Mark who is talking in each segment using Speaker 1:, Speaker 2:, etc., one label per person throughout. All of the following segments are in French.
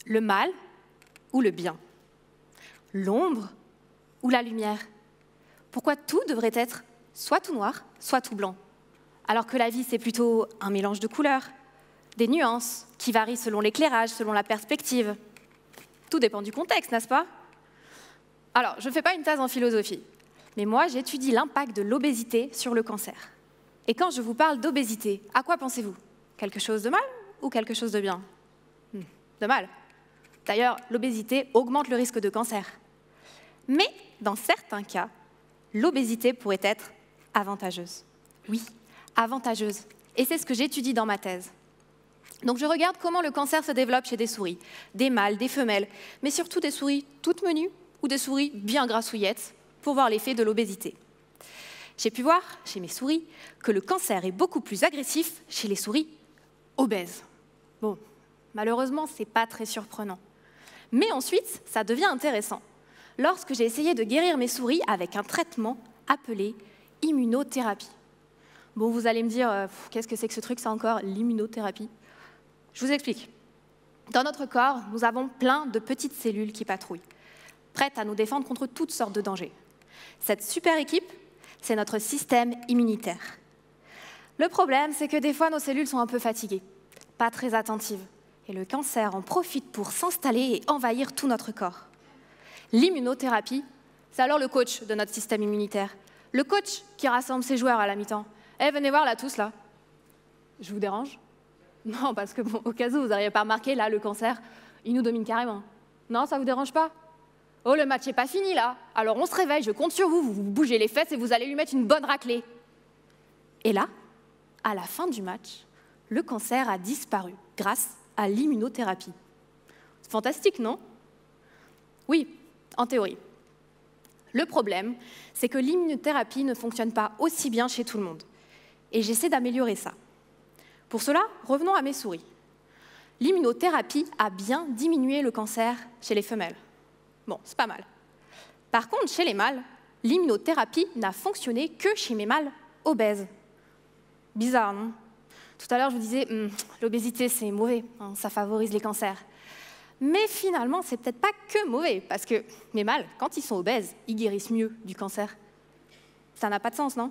Speaker 1: Le mal ou le bien? L'ombre ou la lumière? Pourquoi tout devrait être soit tout noir, soit tout blanc? Alors que la vie, c'est plutôt un mélange de couleurs, des nuances qui varient selon l'éclairage, selon la perspective. Tout dépend du contexte, n'est-ce pas? Alors, je ne fais pas une thèse en philosophie, mais moi, j'étudie l'impact de l'obésité sur le cancer. Et quand je vous parle d'obésité, à quoi pensez-vous? Quelque chose de mal ou quelque chose de bien? De mal. D'ailleurs, l'obésité augmente le risque de cancer. Mais dans certains cas, l'obésité pourrait être avantageuse. Oui, avantageuse. Et c'est ce que j'étudie dans ma thèse. Donc je regarde comment le cancer se développe chez des souris, des mâles, des femelles, mais surtout des souris toutes menues ou des souris bien grassouillettes, pour voir l'effet de l'obésité. J'ai pu voir, chez mes souris, que le cancer est beaucoup plus agressif chez les souris obèses. Bon, malheureusement, ce n'est pas très surprenant. Mais ensuite, ça devient intéressant, lorsque j'ai essayé de guérir mes souris avec un traitement appelé immunothérapie. Bon, vous allez me dire, qu'est-ce que c'est que ce truc, ça encore, l'immunothérapie? Je vous explique. Dans notre corps, nous avons plein de petites cellules qui patrouillent, prêtes à nous défendre contre toutes sortes de dangers. Cette super équipe, c'est notre système immunitaire. Le problème, c'est que des fois, nos cellules sont un peu fatiguées, pas très attentives, et le cancer en profite pour s'installer et envahir tout notre corps. L'immunothérapie, c'est alors le coach de notre système immunitaire, le coach qui rassemble ses joueurs à la mi-temps. Eh, venez voir là, tous là. Je vous dérange? Non, parce que bon, au cas où vous n'auriez pas remarqué, là, le cancer, il nous domine carrément. Non, ça vous dérange pas? Oh, le match n'est pas fini là. Alors on se réveille, je compte sur vous, vous bougez les fesses et vous allez lui mettre une bonne raclée. Et là, à la fin du match, le cancer a disparu grâce à l'immunothérapie. C'est fantastique, non? Oui, en théorie. Le problème, c'est que l'immunothérapie ne fonctionne pas aussi bien chez tout le monde. Et j'essaie d'améliorer ça. Pour cela, revenons à mes souris. L'immunothérapie a bien diminué le cancer chez les femelles. Bon, c'est pas mal. Par contre, chez les mâles, l'immunothérapie n'a fonctionné que chez mes mâles obèses. Bizarre, non? Tout à l'heure, je vous disais, l'obésité, c'est mauvais, hein, ça favorise les cancers. Mais finalement, c'est peut-être pas que mauvais, parce que mes mâles, quand ils sont obèses, ils guérissent mieux du cancer. Ça n'a pas de sens, non?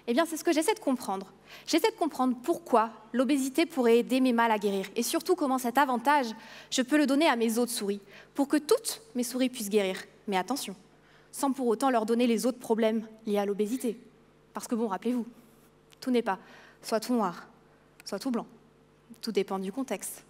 Speaker 1: Eh bien, c'est ce que j'essaie de comprendre. J'essaie de comprendre pourquoi l'obésité pourrait aider mes mâles à guérir, et surtout comment cet avantage, je peux le donner à mes autres souris, pour que toutes mes souris puissent guérir. Mais attention, sans pour autant leur donner les autres problèmes liés à l'obésité. Parce que bon, rappelez-vous, tout n'est pas soit tout noir, soit tout blanc. Tout dépend du contexte.